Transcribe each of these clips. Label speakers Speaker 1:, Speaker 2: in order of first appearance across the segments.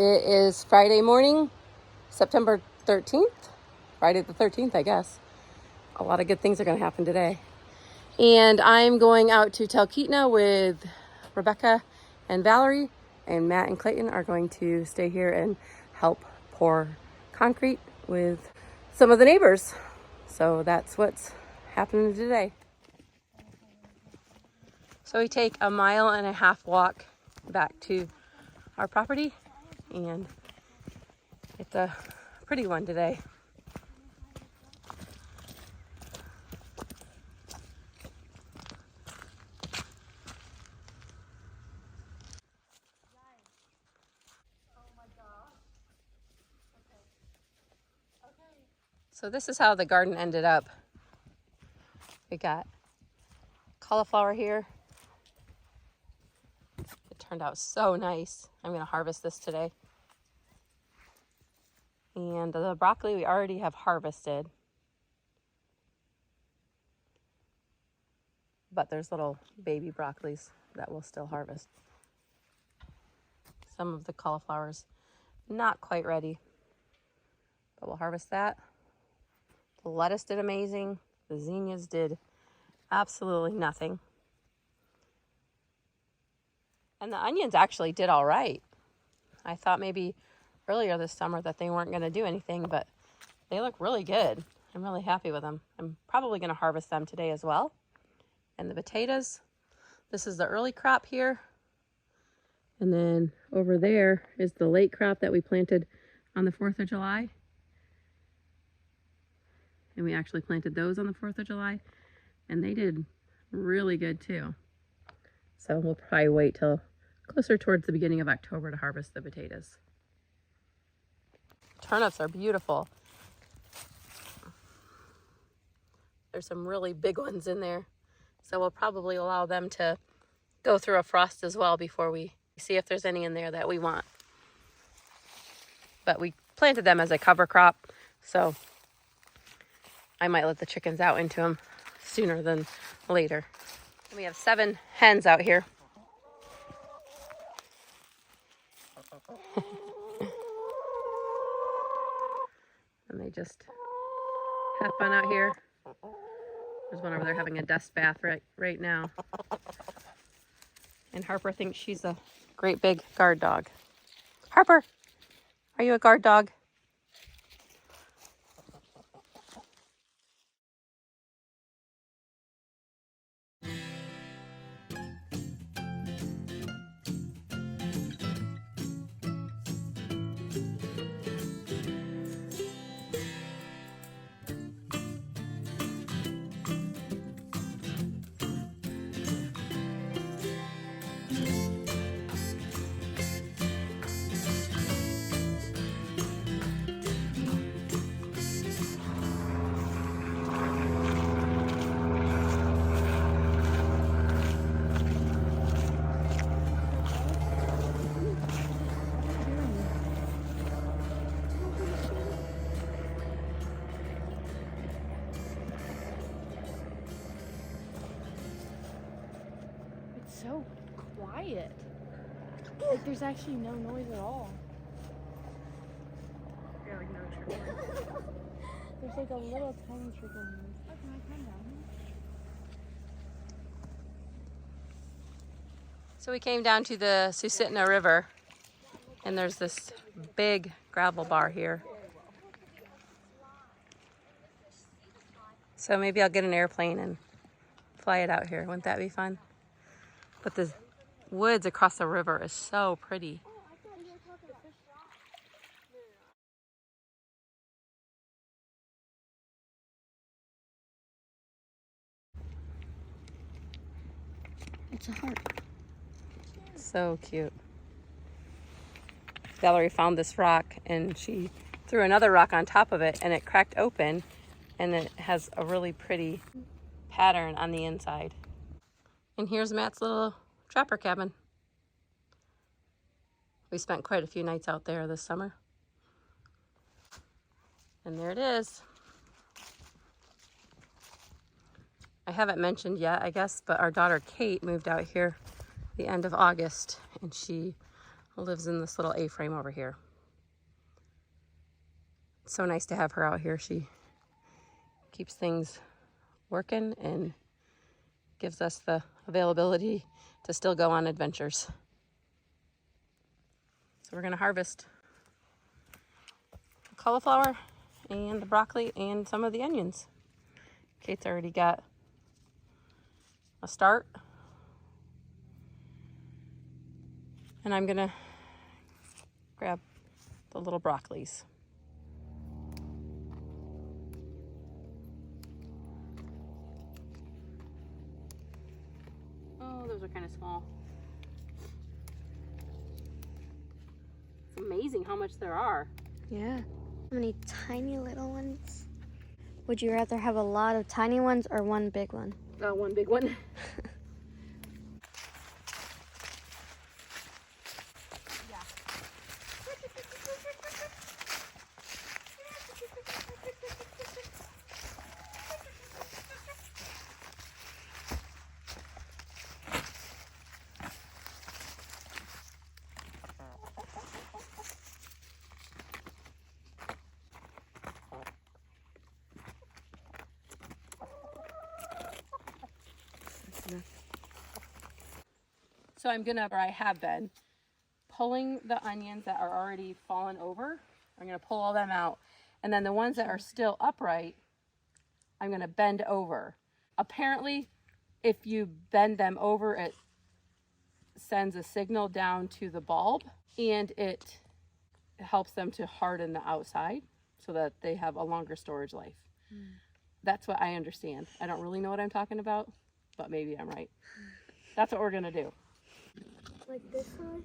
Speaker 1: It is Friday morning, September 13th. Friday the 13th, I guess. A lot of good things are going to happen today. And I'm going out to Talkeetna with Rebecca and Valerie, and Matt and Clayton are going to stay here and help pour concrete with some of the neighbors. So that's what's happening today. So we take a 1.5 mile walk back to our property, and it's a pretty one today. So this is how the garden ended up. We got cauliflower here. It turned out so nice. I'm going to harvest this today. And the broccoli we already have harvested. But there's little baby broccolis that we'll still harvest. Some of the cauliflowers not quite ready, but we'll harvest that. The lettuce did amazing. The zinnias did absolutely nothing. And the onions actually did all right. I thought maybe earlier this summer that they weren't going to do anything, but they look really good. I'm really happy with them. I'm probably going to harvest them today as well. And the potatoes, this is the early crop here. And then over there is the late crop that we planted on the 4th of July. And we actually planted those on the 4th of July. And they did really good too. So we'll probably wait till closer towards the beginning of October to harvest the potatoes. Turnips are beautiful. There's some really big ones in there. So we'll probably allow them to go through a frost as well before we see if there's any in there that we want. But we planted them as a cover crop, so I might let the chickens out into them sooner than later. We have 7 hens out here. And they just have fun out here. There's one over there having a dust bath right now. And Harper thinks she's a great big guard dog. Harper, are you a guard dog?
Speaker 2: So quiet. Like there's actually no noise at all.
Speaker 1: Yeah, like no trickle.
Speaker 2: There's like a little tiny trickle noise. Oh, can I come down here?
Speaker 1: So we came down to the Talkeetna River, and there's this big gravel bar here. So maybe I'll get an airplane and fly it out here. Wouldn't that be fun? But the woods across the river is so pretty.
Speaker 2: It's a heart.
Speaker 1: So cute. Valerie found this rock and she threw another rock on top of it and it cracked open and it has a really pretty pattern on the inside. And here's Matt's little trapper cabin. We spent quite a few nights out there this summer. And there it is. I haven't mentioned yet, I guess, but our daughter Kate moved out here the end of August, and she lives in this little A-frame over here. It's so nice to have her out here. She keeps things working and gives us the availability to still go on adventures. So we're gonna harvest the cauliflower and the broccoli and some of the onions. Kate's already got a start. And I'm gonna grab the little broccolis. Oh, those are kind of small. It's amazing how much there are.
Speaker 3: Yeah. How many tiny little ones? Would you rather have a lot of tiny ones or one big one?
Speaker 1: One big one. So I have been pulling the onions that are already fallen over. I'm gonna pull all them out. And then the ones that are still upright, I'm gonna bend over. Apparently, if you bend them over, it sends a signal down to the bulb and it helps them to harden the outside so that they have a longer storage life. That's what I understand. I don't really know what I'm talking about, but maybe I'm right. That's what we're gonna do.
Speaker 3: Like this one?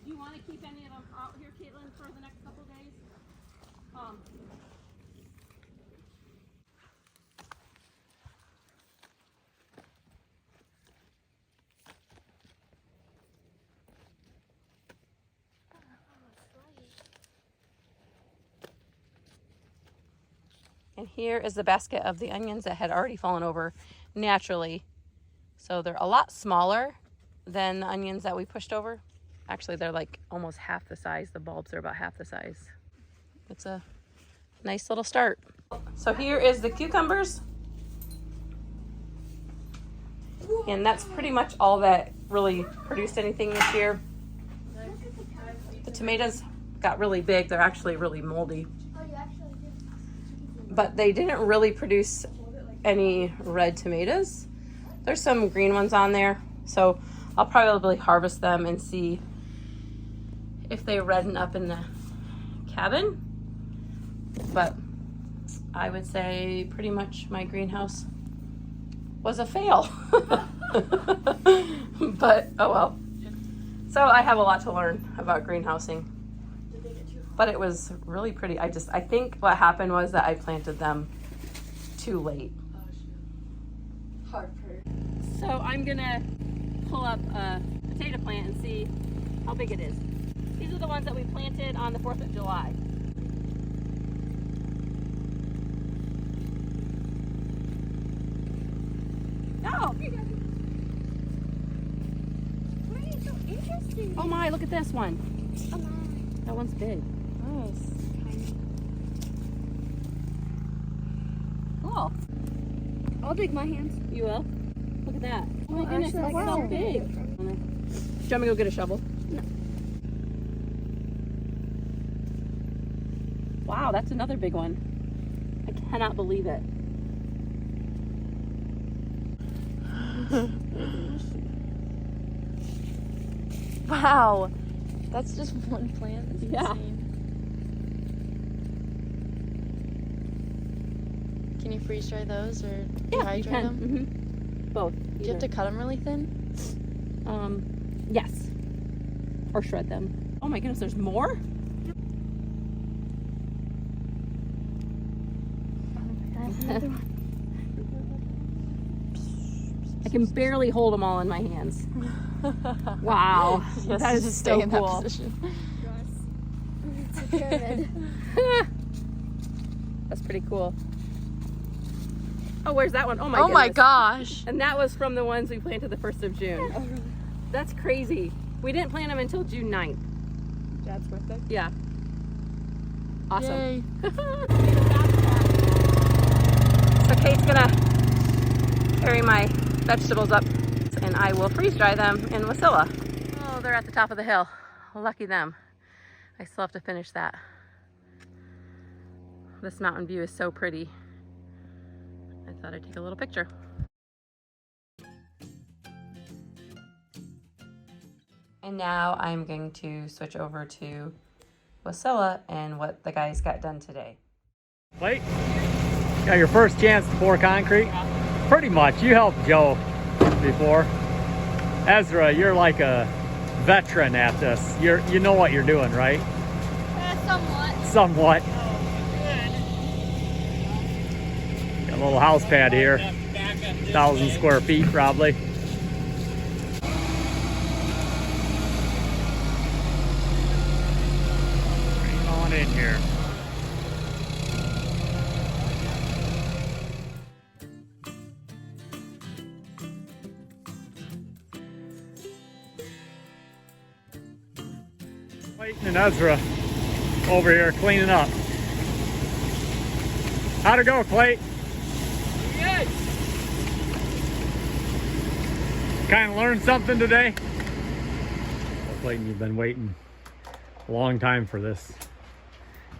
Speaker 1: Do you want to keep any of them out here, Caitlin, for the next couple days? And here is the basket of the onions that had already fallen over naturally. So they're a lot smaller than the onions that we pushed over. Actually, they're like almost half the size. The bulbs are about half the size. It's a nice little start. So here is the cucumbers. And that's pretty much all that really produced anything this year. The tomatoes got really big. They're actually really moldy. But they didn't really produce any red tomatoes. There's some green ones on there. So I'll probably harvest them and see if they redden up in the cabin. But I would say pretty much my greenhouse was a fail. But oh well. So I have a lot to learn about greenhousing. But it was really pretty. I think what happened was that I planted them too late. So I'm gonna pull up a potato plant and see how big it is. These are the ones that we planted on the 4th of July. Oh!
Speaker 3: So interesting.
Speaker 1: Oh my, look at this one.
Speaker 3: Oh my.
Speaker 1: That one's big.
Speaker 2: Nice.
Speaker 1: Cool.
Speaker 3: I'll dig my hands.
Speaker 1: You will? Look at that. Oh my
Speaker 3: Oh,
Speaker 1: goodness,
Speaker 3: actually,
Speaker 1: it's so
Speaker 3: wow.
Speaker 1: big. Do you want me to go get a shovel?
Speaker 3: No.
Speaker 1: Wow, that's another big one. I cannot believe it.
Speaker 2: Wow. That's just one plant. That's
Speaker 1: Yeah.
Speaker 2: insane. Can you freeze dry those or
Speaker 1: Yeah, you
Speaker 2: dehydrate
Speaker 1: can.
Speaker 2: them?
Speaker 1: Mm-hmm. Both.
Speaker 2: Do you have to cut them really thin?
Speaker 1: Yes. Or shred them. Oh my goodness, there's more?
Speaker 3: Another one.
Speaker 1: I can barely hold them all in my hands. Wow.
Speaker 2: Yes,
Speaker 1: That is
Speaker 2: just
Speaker 1: so
Speaker 2: stay in that
Speaker 1: cool.
Speaker 2: position.
Speaker 3: It's a pyramid.
Speaker 1: That's pretty cool. Oh, where's that one? Oh my
Speaker 2: Oh
Speaker 1: goodness.
Speaker 2: my gosh.
Speaker 1: And that was from the ones we planted the 1st of June.
Speaker 3: Oh, really?
Speaker 1: That's crazy. We didn't plant them until June 9th.
Speaker 2: Dad's birthday.
Speaker 1: Yeah. Awesome.
Speaker 2: Yay.
Speaker 1: So Kate's gonna carry my vegetables up and I will freeze dry them in Wasilla. Oh, they're at the top of the hill. Lucky them. I still have to finish that. This mountain view is so pretty. I thought I'd take a little picture. And now I'm going to switch over to Wasilla and what the guys got done today.
Speaker 4: Wait, got your first chance to pour concrete? Pretty much. You helped Joe before. Ezra, you're like a veteran at this. You know what you're doing, right?
Speaker 3: Somewhat.
Speaker 4: Somewhat. Got a little house pad here. 1,000 square feet probably. Bring on in here. Clayton and Ezra over here cleaning up. How'd it go, Clay?
Speaker 2: Good.
Speaker 4: Kind of learned something today? Well, Clayton, you've been waiting a long time for this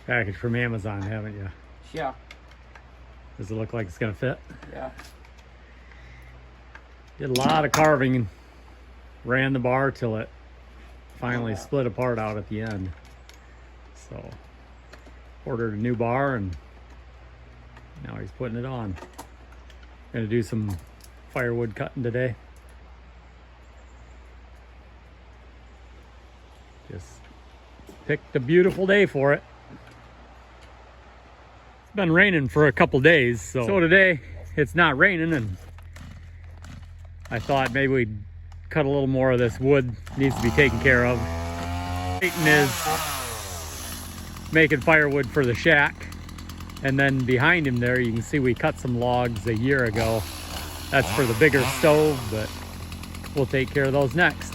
Speaker 4: package from Amazon, haven't you?
Speaker 5: Yeah.
Speaker 4: Does it look like it's gonna fit?
Speaker 5: Yeah.
Speaker 4: Did a lot of carving and ran the bar till it finally split apart out at the end. So ordered a new bar and now he's putting it on. Gonna do some firewood cutting today. Just picked a beautiful day for it. It's been raining for a couple days, so today it's not raining, and I thought maybe we'd cut a little more of this wood. Needs to be taken care of. Peyton is making firewood for the shack, and then behind him there you can see we cut some logs a year ago. That's for the bigger stove, but we'll take care of those next.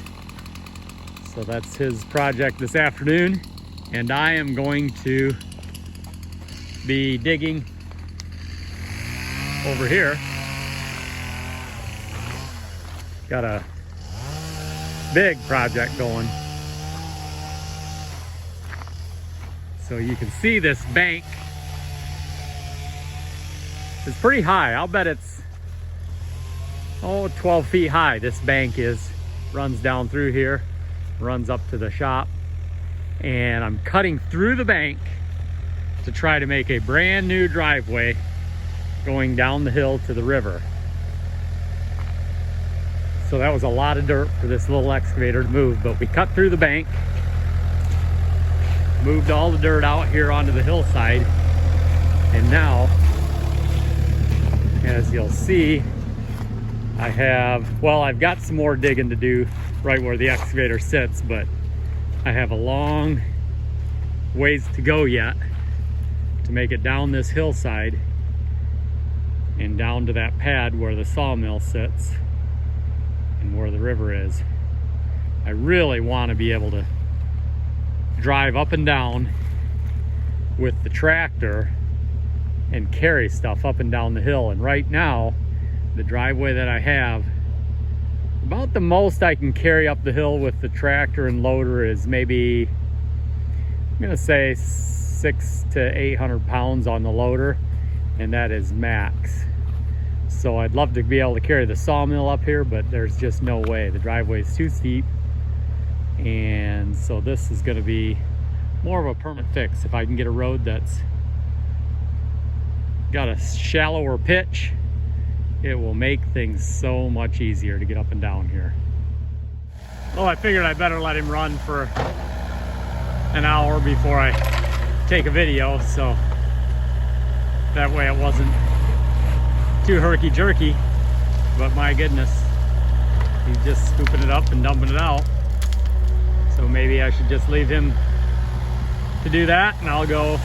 Speaker 4: So that's his project this afternoon, and I am going to be digging over here. Got a big project going. So you can see this bank is pretty high. I'll bet it's 12 feet high. This bank is, runs down through here, runs up to the shop, and I'm cutting through the bank to try to make a brand new driveway going down the hill to the river. So that was a lot of dirt for this little excavator to move, but we cut through the bank, moved all the dirt out here onto the hillside, and now, as you'll see, I've got some more digging to do right where the excavator sits, but I have a long ways to go yet to make it down this hillside and down to that pad where the sawmill sits and where the river is. I really want to be able to drive up and down with the tractor and carry stuff up and down the hill. And right now, the driveway that I have, about the most I can carry up the hill with the tractor and loader is maybe, I'm gonna say 600 to 800 pounds on the loader, and that is max. So I'd love to be able to carry the sawmill up here, but there's just no way. The driveway is too steep, and so this is gonna be more of a permanent fix. If I can get a road that's got a shallower pitch, it will make things so much easier to get up and down here. Well, I figured I better let him run for an hour before I take a video, so that way it wasn't too herky-jerky. But my goodness, he's just scooping it up and dumping it out. So maybe I should just leave him to do that, and I'll go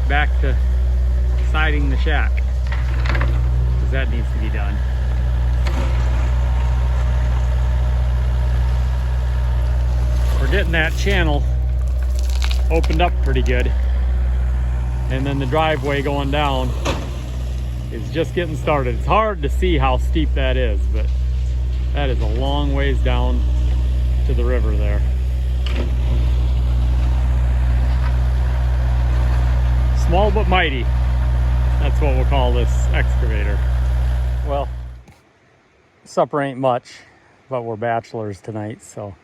Speaker 4: back to siding the shack, because that needs to be done. getting that channel opened up pretty good. And then the driveway going down is just getting started. It's hard to see how steep that is, but that is a long ways down to the river there. Small but mighty. That's what we'll call this excavator. Well, supper ain't much, but we're bachelors tonight, so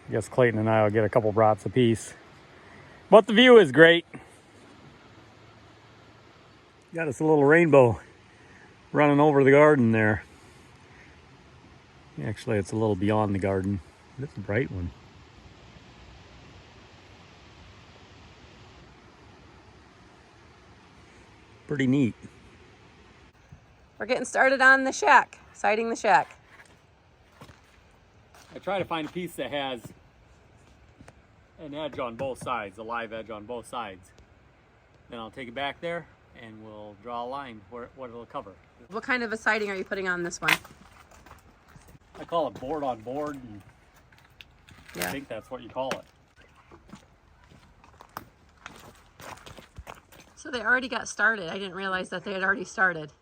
Speaker 4: I guess Clayton and I will get a couple brats apiece. But the view is great. Got us a little rainbow running over the garden there. Actually, it's a little beyond the garden. It's a bright one. Pretty neat.
Speaker 1: We're getting started on the shack, siding the shack.
Speaker 4: I try to find a piece that has an edge on both sides, a live edge on both sides. Then I'll take it back there and we'll draw a line where what it'll cover.
Speaker 1: What kind of a siding are you putting on this one?
Speaker 4: I call it board on board, and
Speaker 1: Yeah.
Speaker 4: I think that's what you call it.
Speaker 1: So they already got started. I didn't realize that they had already started.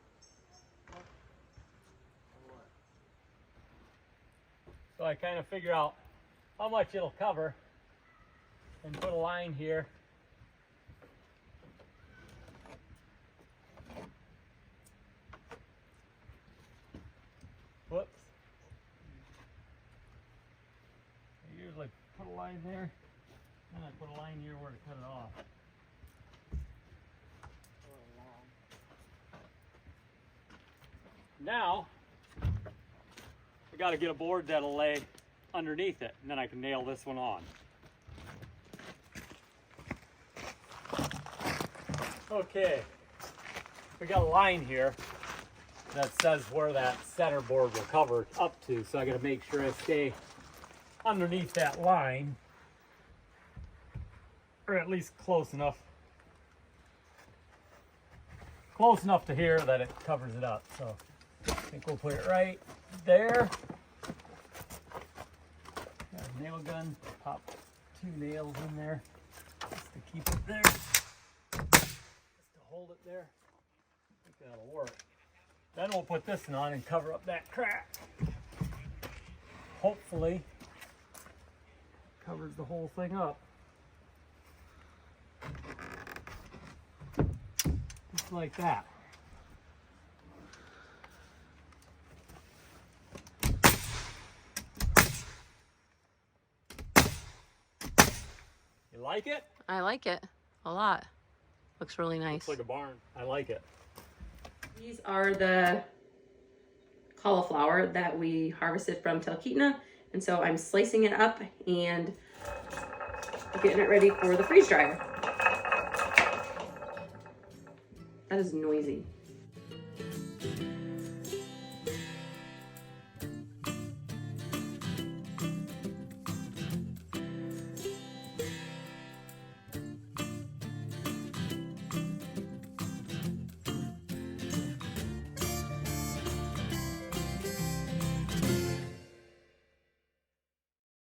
Speaker 4: So I kind of figure out how much it'll cover and put a line here. Whoops. I usually put a line there, and I put a line here where to cut it off. Now, I got to get a board that'll lay underneath it, and then I can nail this one on. Okay, we got a line here that says where that center board will cover up to, so I got to make sure I stay underneath that line, or at least close enough to here that it covers it up. So I think we'll put it right there. Got a nail gun, pop 2 nails in there just to keep it there, just to hold it there. I think that'll work. Then we'll put this one on and cover up that crack. Hopefully covers the whole thing up. Just like that. You like it?
Speaker 1: I like it a lot. Looks really nice.
Speaker 4: Looks like a barn. I like it.
Speaker 1: These are the cauliflower that we harvested from Talkeetna. And so I'm slicing it up and getting it ready for the freeze dryer. That is noisy.